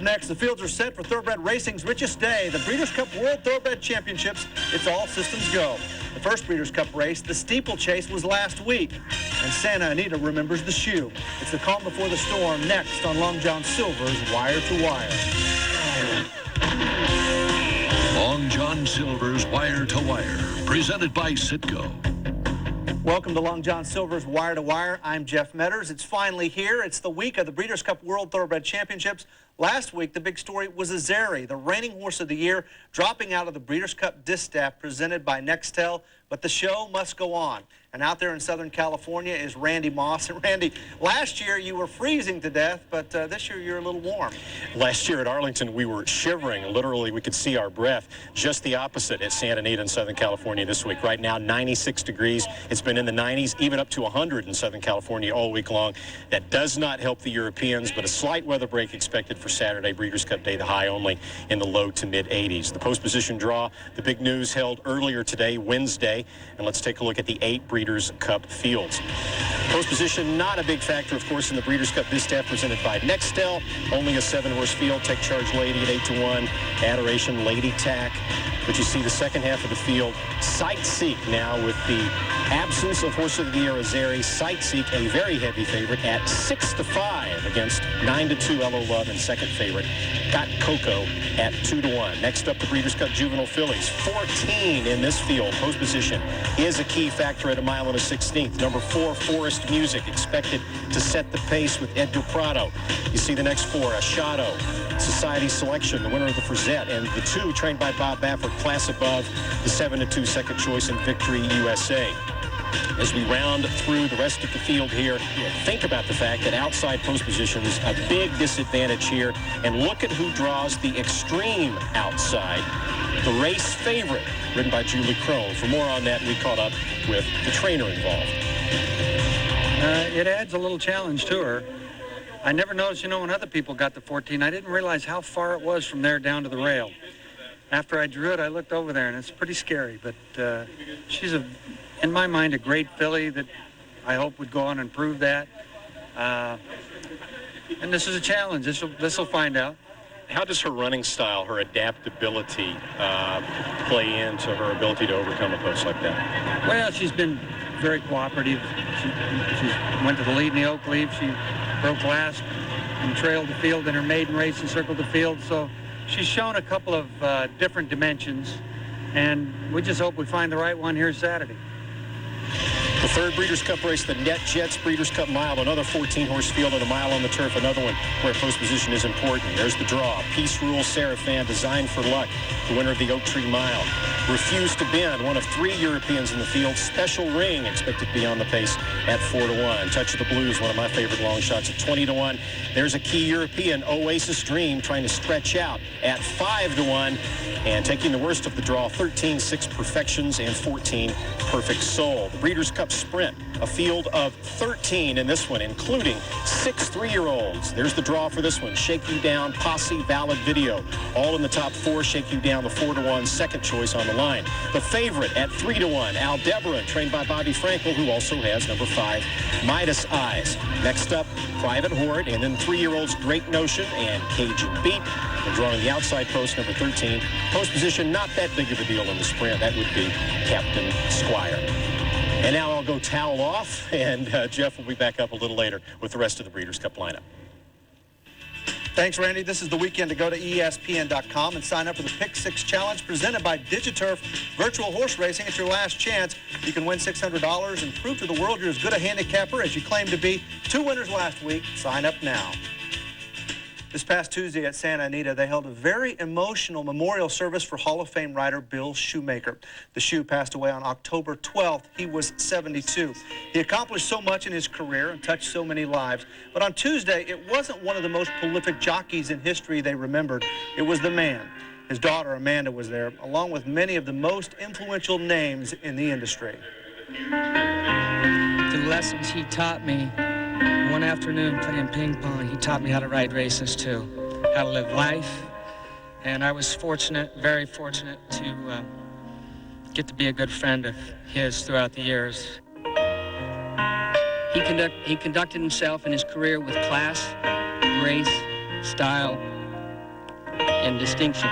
Up next, the fields are set for thoroughbred racing's richest day, the Breeders' Cup World Thoroughbred Championships. It's all systems go. The first Breeders' Cup race, the Steeplechase, was last week. And Santa Anita remembers the shoe. It's the calm before the storm, next on Long John Silver's Wire to Wire. Long John Silver's Wire to Wire, presented by Citgo. Welcome to Long John Silver's Wire to Wire. I'm Jeff Metters. It's finally here. It's the week of the Breeders' Cup World Thoroughbred Championships. Last week, the big story was Azeri, the reigning horse of the year, dropping out of the Breeders' Cup distaff presented by Nextel. But the show must go on. And out there in Southern California is Randy Moss. And Randy, last year you were freezing to death, but this year you're a little warm. Last year at Arlington, we were shivering. Literally, we could see our breath. Just the opposite at Santa Anita in Southern California this week. Right now, 96 degrees. It's been in the 90s, even up to 100 in Southern California all week long. That does not help the Europeans, but a slight weather break expected for Saturday, Breeders' Cup Day, the high only in the low to mid 80s. The post-position draw, the big news held earlier today, Wednesday. And let's take a look at the 8 Breeders' Cup fields. Post position, not a big factor, of course, in the Breeders' Cup distaff presented by Nextel. Only a 7-horse field. Take Charge Lady at 8-1. Adoration, Lady Tack. But you see the second half of the field. Sight Seek now with the absence of horse of the year Azeri. Sight Seek, a very heavy favorite at 6-5 against 9-2 Elo Love and second favorite Got Coco at 2-1. Next up, the Breeders' Cup Juvenile Fillies. 14 in this field. Post position is a key factor at 1 1/16. Number 4, Forest Music, expected to set the pace with Ed Prado. You see the next 4, Ashado, Society Selection, the winner of the Frazette, and the 2 trained by Bob Baffert, class above, the 7-2 second choice in Victory USA. As we round through the rest of the field here, think about the fact that outside post position is a big disadvantage here. And look at who draws the extreme outside. The race favorite, ridden by Julie Crone. For more on that, we caught up with the trainer involved. It adds a little challenge to her. I never noticed, when other people got the 14, I didn't realize how far it was from there down to the rail. After I drew it, I looked over there, and it's pretty scary. But she's, in my mind, a great filly that I hope would go on and prove that. And this is a challenge. This will find out. How does her running style, her adaptability, play into her ability to overcome a post like that? Well, she's been very cooperative. She went to the lead in the Oak Leaf. She broke last and trailed the field in her maiden race and circled the field. So she's shown a couple of different dimensions, and we just hope we find the right one here Saturday. The third Breeders' Cup race, the Net Jets Breeders' Cup Mile, another 14-horse field at 1 mile on the turf, another one where post position is important. There's the draw. Peace Rule Seraphan, Designed for Luck, the winner of the Oak Tree Mile. Refuse to Bend, one of 3 Europeans in the field. Special Ring, expected to be on the pace at 4-1. Touch of the Blues, one of my favorite long shots at 20-1. There's a key European, Oasis Dream, trying to stretch out at 5-1. And taking the worst of the draw, 13 Six Perfections and 14 Perfect Soul. The Breeders' Cup Sprint, a field of 13 in this one, including 6 3-year-olds. There's the draw for this one. Shake You Down, Posse, Valid Video. All in the top 4. Shake You Down, the 4-1 second choice on the line. The favorite at 3-1, Aldebaran, trained by Bobby Frankel, who also has number 5, Midas Eyes. Next up, Private Horde, and then 3-year-olds Great Notion and Cajun Beat. We're drawing the outside post, number 13. Post position, not that big of a deal in the sprint. That would be Captain Squire. And now I'll go towel off, and Jeff will be back up a little later with the rest of the Breeders' Cup lineup. Thanks, Randy. This is the weekend to go to ESPN.com and sign up for the Pick 6 Challenge presented by Digiturf Virtual Horse Racing. It's your last chance. You can win $600 and prove to the world you're as good a handicapper as you claim to be. 2 winners last week. Sign up now. This past Tuesday at Santa Anita, they held a very emotional memorial service for Hall of Fame rider Bill Shoemaker. The Shoe passed away on October 12th. He was 72. He accomplished so much in his career and touched so many lives. But on Tuesday, it wasn't one of the most prolific jockeys in history they remembered. It was the man. His daughter, Amanda, was there, along with many of the most influential names in the industry. The lessons he taught me one afternoon playing ping pong, he taught me how to ride races too, how to live life. And I was fortunate, very fortunate, to get to be a good friend of his throughout the years. He conducted himself in his career with class, grace, style, and distinction.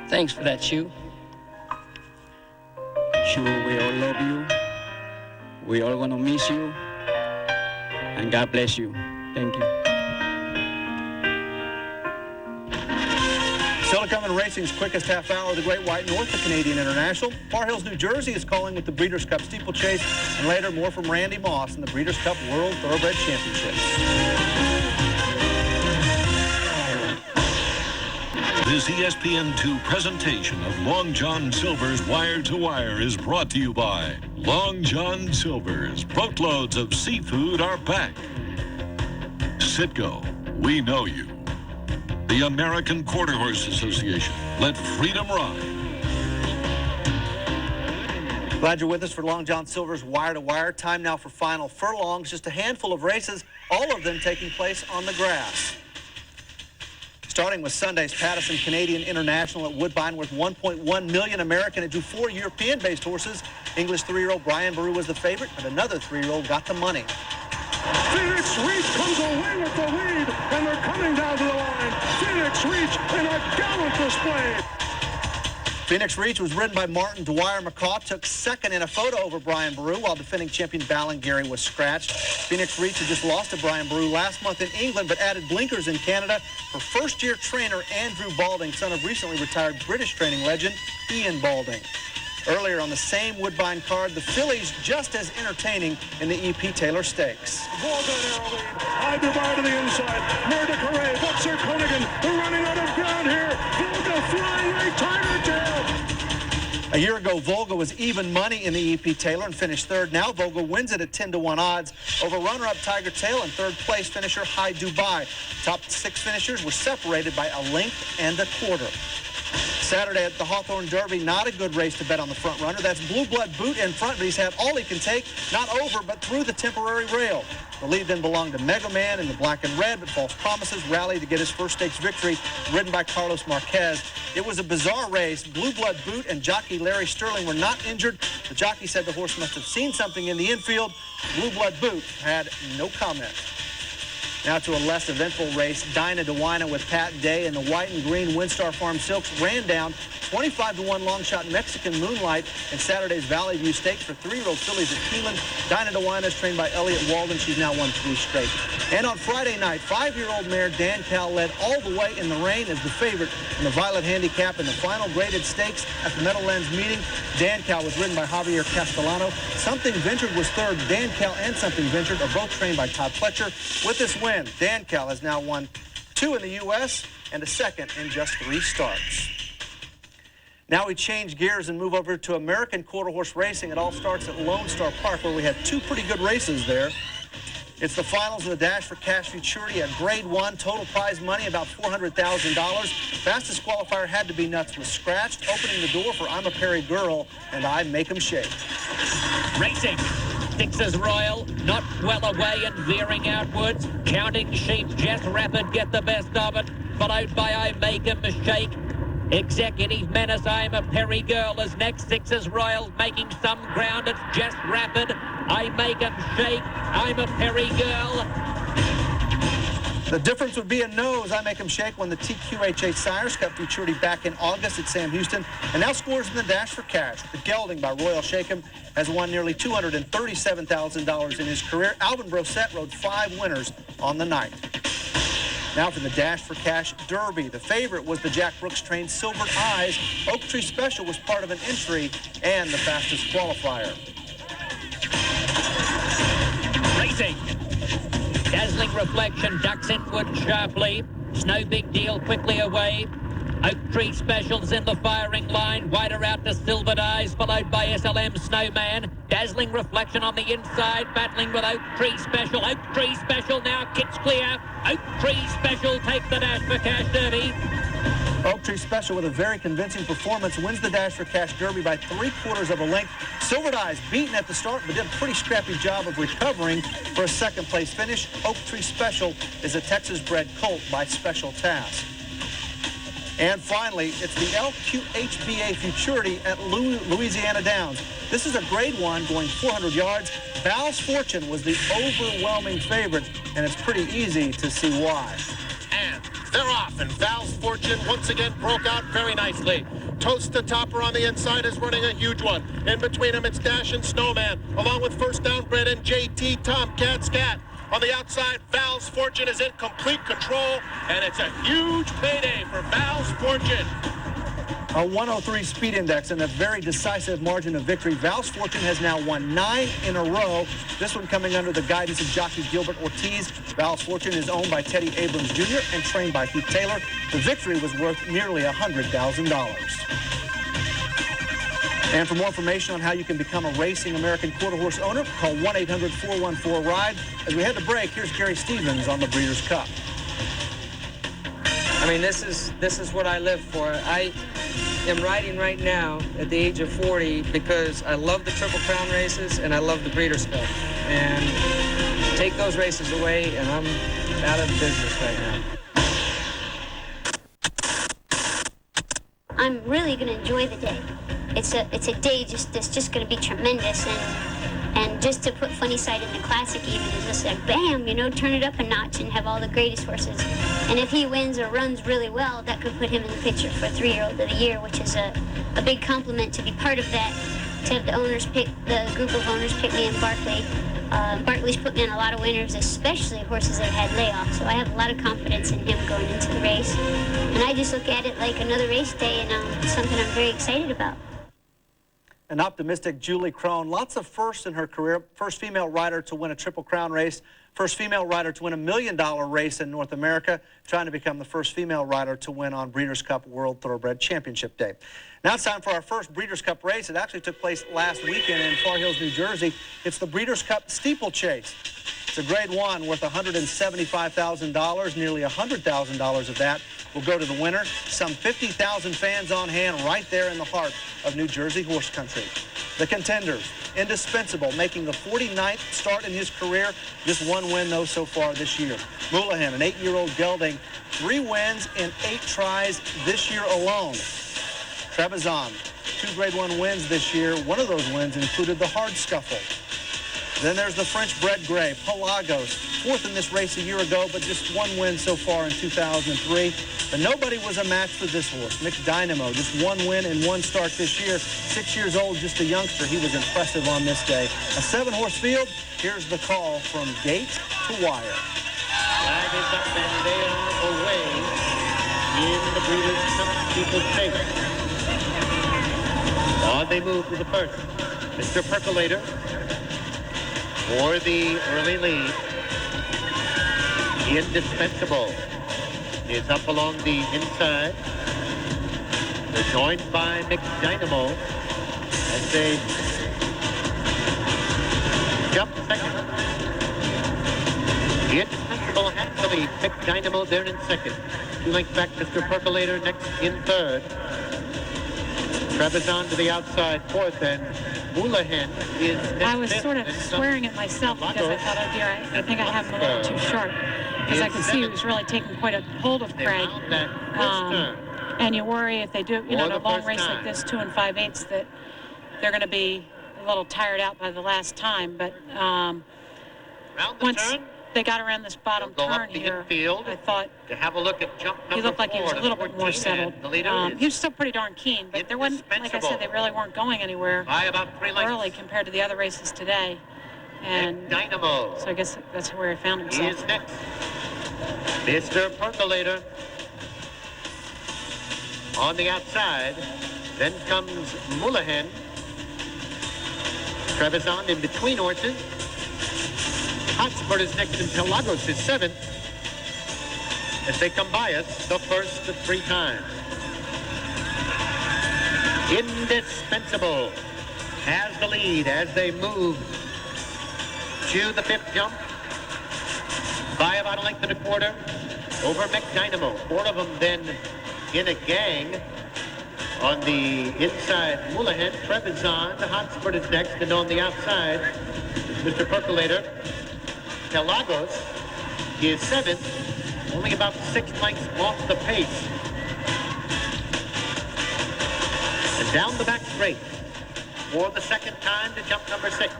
Thanks for that, Chew. Sure, we all love you. We all gonna miss you. And God bless you. Thank you. Still to come in racing's quickest half hour, the Great White North, the Canadian International. Bar Hills, New Jersey is calling with the Breeders' Cup Steeplechase. And later, more from Randy Moss in the Breeders' Cup World Thoroughbred Championships. This ESPN2 presentation of Long John Silver's Wire to Wire is brought to you by Long John Silver's. Boatloads of seafood are back. Citgo, we know you. The American Quarter Horse Association. Let freedom ride. Glad you're with us for Long John Silver's Wire to Wire. Time now for final furlongs. Just a handful of races, all of them taking place on the grass. Starting with Sunday's Pattison Canadian International at Woodbine, worth $1.1 million American. It drew 4 European-based horses. English 3-year-old Brian Baru was the favorite, but another 3-year-old got the money. Phoenix Reach comes away with the lead, and they're coming down to the line. Phoenix Reach in a gallant display. Phoenix Reach was ridden by Martin Dwyer McCaw, took second in a photo over Brian Baru, while defending champion Ballingeary was scratched. Phoenix Reach had just lost to Brian Baru last month in England, but added blinkers in Canada for first-year trainer Andrew Balding, son of recently retired British training legend Ian Balding. Earlier on the same Woodbine card, the fillies just as entertaining in the E.P. Taylor Stakes. Volga narrow lead. High divide to the inside. Murder Carre, Butzer Conigan. They're running out of ground here. Volga flying like Tiger Tail. A year ago, Volga was even money in the E.P. Taylor and finished third. Now Volga wins it at 10-1 odds over runner-up Tiger Tail and third-place finisher High Dubai. Top 6 finishers were separated by a length and a quarter. Saturday at the Hawthorne Derby, not a good race to bet on the front runner. That's Blue Blood Boot in front, but he's had all he can take, not over, but through the temporary rail. The lead then belonged to Mega Man in the black and red, but False Promises rallied to get his first stakes victory, ridden by Carlos Marquez. It was a bizarre race. Blue Blood Boot and jockey Larry Sterling were not injured. The jockey said the horse must have seen something in the infield. Blue Blood Boot had no comment. Now to a less eventful race. Dinah DeWina with Pat Day and the white and green Windstar Farm Silks ran down 25-1 long shot Mexican Moonlight in Saturday's Valley View Stakes for 3-year-old fillies at Keeneland. Dinah DeWina is trained by Elliott Walden. She's now won 3 straight. And on Friday night, 5-year-old mare Dan Cal led all the way in the rain as the favorite in the Violet Handicap in the final graded stakes at the Meadowlands meeting. Dan Cal was ridden by Javier Castellano. Something Ventured was third. Dan Cal and Something Ventured are both trained by Todd Fletcher. With this win, Dan Cal has now won 2 in the U.S. and a second in just 3 starts. Now we change gears and move over to American Quarter Horse Racing. It all starts at Lone Star Park, where we had 2 pretty good races there. It's the finals of the Dash for Cash Futurity at Grade 1. Total prize money about $400,000. Fastest qualifier had to be Nuts was scratched, opening the door for I'm a Perry Girl and I Make 'em Shake. Racing. Sixes Royal, not well away and veering outwards. Counting Sheep, Just Rapid get the best of it. Followed by I Make 'em Shake. Executive Menace, I'm a Perry Girl is next. Sixes Royal making some ground. It's Just Rapid. I Make 'em Shake. I'm a Perry Girl. The difference would be a nose. I Make 'em Shake won the TQHA Sires Cup Futurity back in August at Sam Houston, and now scores in the Dash for Cash. The gelding by Royal Shakem has won nearly $237,000 in his career. Alvin Brosette rode 5 winners on the night. Now for the Dash for Cash Derby. The favorite was the Jack Brooks trained Silver Eyes. Oak Tree Special was part of an entry and the fastest qualifier. Racing. Dazzling Reflection ducks inward sharply. Snow Big Deal quickly away. Oak Tree Specials in the firing line. Wider out to Silvered Eyes, followed by SLM Snowman. Dazzling Reflection on the inside, battling with Oak Tree Special. Oak Tree Special now kicks clear. Oak Tree Special takes the Dash for Cash Derby. Oak Tree Special, with a very convincing performance, wins the Dash for Cash Derby by 3/4 of a length. Silvered Eyes beaten at the start, but did a pretty scrappy job of recovering for a second-place finish. Oak Tree Special is a Texas-bred colt by Special Task. And finally, it's the LQHBA Futurity at Louisiana Downs. This is a grade 1 going 400 yards. Val's Fortune was the overwhelming favorite, and it's pretty easy to see why. And they're off, and Val's Fortune once again broke out very nicely. Toast the Topper on the inside is running a huge one. In between them, it's Dash and Snowman, along with First Down Bread and JT Tomcat Scat. On the outside, Val's Fortune is in complete control, and it's a huge payday for Val's Fortune. A 103 speed index and a very decisive margin of victory. Val's Fortune has now won 9 in a row. This one coming under the guidance of jockey Gilbert Ortiz. Val's Fortune is owned by Teddy Abrams Jr. and trained by Heath Taylor. The victory was worth nearly $100,000. And for more information on how you can become a racing American quarter horse owner, call 1-800-414-RIDE. As we head to break, here's Gary Stevens on the Breeders' Cup. I mean, this is what I live for. I am riding right now at the age of 40 because I love the Triple Crown races and I love the Breeders' Cup. And take those races away and I'm out of business right now. I'm really going to enjoy the day. It's a day that's just going to be tremendous, and just to put Funny Side in the Classic even is just like bam, you know, turn it up a notch and have all the greatest horses. And if he wins or runs really well, that could put him in the picture for 3-year-old of the year, which is a big compliment to be part of that. To have the group of owners pick me and Barkley. Barkley's put me in a lot of winners, especially horses that had layoffs. So I have a lot of confidence in him going into the race. And I just look at it like another race day, and it's something I'm very excited about. An optimistic Julie Crone, lots of firsts in her career. First female rider to win a Triple Crown race. First female rider to win $1 million race in North America. Trying to become the first female rider to win on Breeders' Cup World Thoroughbred Championship Day. Now it's time for our first Breeders' Cup race. It actually took place last weekend in Far Hills, New Jersey. It's the Breeders' Cup Steeplechase. It's a grade 1 worth $175,000. Nearly $100,000 of that will go to the winner. Some 50,000 fans on hand right there in the heart of New Jersey horse country. The contenders, Indispensable, making the 49th start in his career. Just 1 win, though, so far this year. Moulahan, an 8-year-old gelding, 3 wins in 8 tries this year alone. Trebizond, 2 grade 1 wins this year. One of those wins included the Hard Scuffle. Then there's the French-bred gray, Pelagos, 4th in this race a year ago, but just 1 win so far in 2003. But nobody was a match for this horse, Mix Dynamo, just 1 win in 1 start this year. 6 years old, just a youngster. He was impressive on this day. A 7-horse field. Here's the call from gate to wire. Flag is up and they are away in the Breeders' Cup Steeplechase. On they move to the first. Mr. Percolator for the early lead. Indispensable is up along the inside. They're joined by Mix Dynamo as they jump second. Indispensable has the lead. Mix Dynamo there in second. 2 lengths back, Mr. Percolator next in third. Trebizond to the outside fourth, and Moulahan is next. I was sort of swearing at myself because I thought, oh dear, I think I have him a little too short. Because I could see he was really taking quite a hold of Craig. And you worry if they do, you know, a long race like this, 2 5/8, that they're going to be a little tired out by the last time. But once they got around this bottom turn here, I thought to have a look at jump number he looked like he was a little bit more 14, settled. He was still pretty darn keen, but there wasn't, like I said, they really weren't going anywhere by about 3 lengths early compared to the other races today. And Dynamo. So I guess that's where he found himself. He is next. Mr. Percolator on the outside. Then comes Moulahan. Trebizond in between horses. Hotspur is next and Pelagos is 7th. As they come by us, the first of 3 times. Indispensable has the lead as they move to the 5th jump by about 1.25 lengths over Mech Dynamo. 4 of them then in a gang on the inside. Moulahan, Trebizond, Hotspur is next, and on the outside, Mr. Percolator. Pelagos is 7th, only about 6 lengths off the pace And down the back straight for the second time to jump number 6.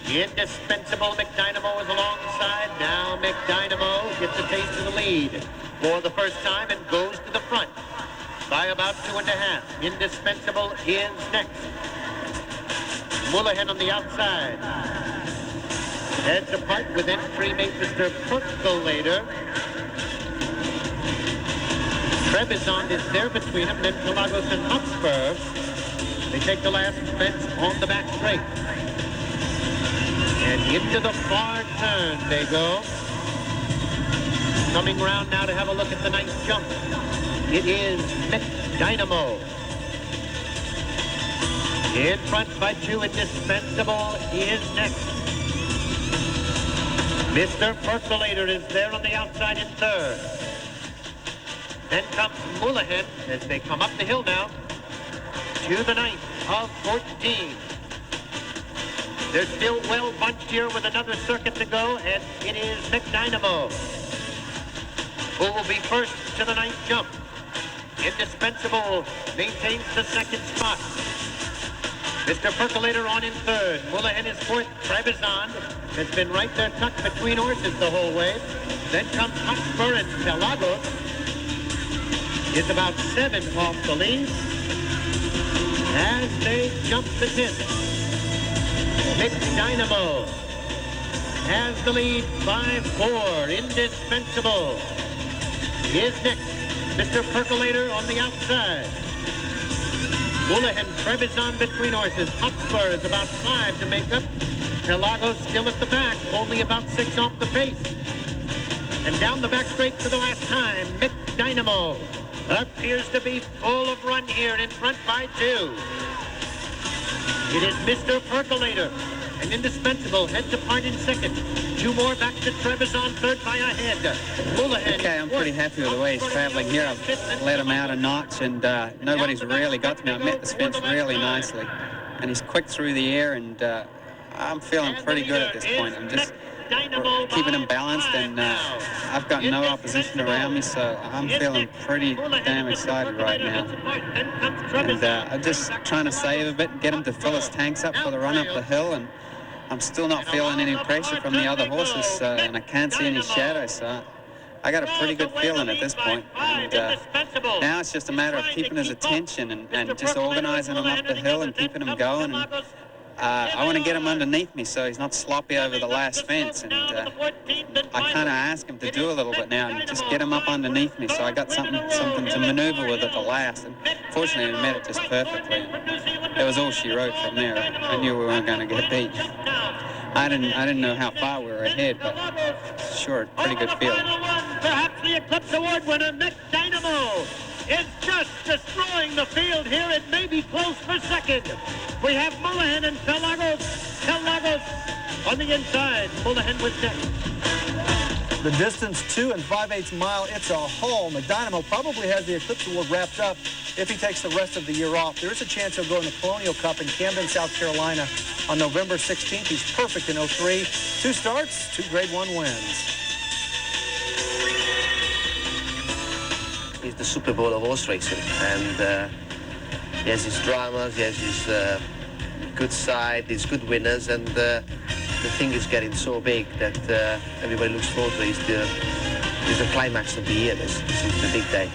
The indispensable McDynamo is alongside. Now McDynamo gets a taste of the lead for the first time and goes to the front by about 2.5. Indispensable is next. Mullahan on the outside. Heads apart with entry mate Mr. Percolator. Trebizond is there between them, then Pelagos and Hotspur. They take the last fence on the back straight. And into the far turn they go. Coming round now to have a look at the ninth jump. It is McDynamo. In front by 2, Indispensable is next. Mr. Percolator is there on the outside in third. Then comes Mullahan as they come up the hill now to the 9th of 14. They're still well bunched here with another circuit to go, and it is McDynamo who will be first to the 9th jump. Indispensable maintains the second spot. Mr. Percolator on in third. Mullahan is fourth. Trebizond has been right there tucked between horses the whole way. Then comes Hotspur, and Pelagos is about 7 off the lead as they jump the 10th. McDynamo has the lead by 4. Indispensable is next. Mr. Percolator on the outside. Mullahan, Trebizond between horses. Hotspur is about 5 to make up. Pelagos still at the back, only about 6 off the pace. And down the back straight for the last time, McDynamo appears to be full of run here in front by 2. It is Mr. Percolator and Indispensable heads apart in second. 2 more back to Trebizond, third by a head. Mullahan. Okay, I'm pretty happy with the way he's traveling here. I've let him out a notch, and nobody's really got to me. I met this fence really nicely, and he's quick through the air, and I'm feeling pretty good at this point. I'm just keeping him balanced, and I've got no opposition around me, so I'm feeling pretty damn excited right now. And I'm just trying to save a bit and get him to fill his tanks up for the run up the hill, and I'm still not feeling any pressure from the other horses, and I can't see any shadows, so I got a pretty good feeling at this point. And now it's just a matter of keeping his attention and just organizing him up the hill and keeping him going. And I want to get him underneath me so he's not sloppy over the last fence. And I kind of ask him to do a little bit now and just get him up underneath me, so I got something to maneuver with at the last. And fortunately, we met it just perfectly. That was all she wrote from there. I knew we weren't going to get beat. I didn't know how far we were ahead, but sure, pretty good feeling. Perhaps the Eclipse Award winner, McDynamo, is just destroying the field here. It may be close for second. We have Mullahan and Pelagos. Pelagos on the inside. Mullahan with next. The distance, 2 5/8 mile. It's a haul. McDynamo probably has the Eclipse Award wrapped up if he takes the rest of the year off. There is a chance he'll go in the Colonial Cup in Camden, South Carolina on November 16th. He's perfect in 03. 2 starts, 2 Grade 1 wins. He's the Super Bowl of horse racing, and he has his dramas, he has his good side, his good winners, and the thing is getting so big that everybody looks forward to it. It's the climax of the year. This is the big day.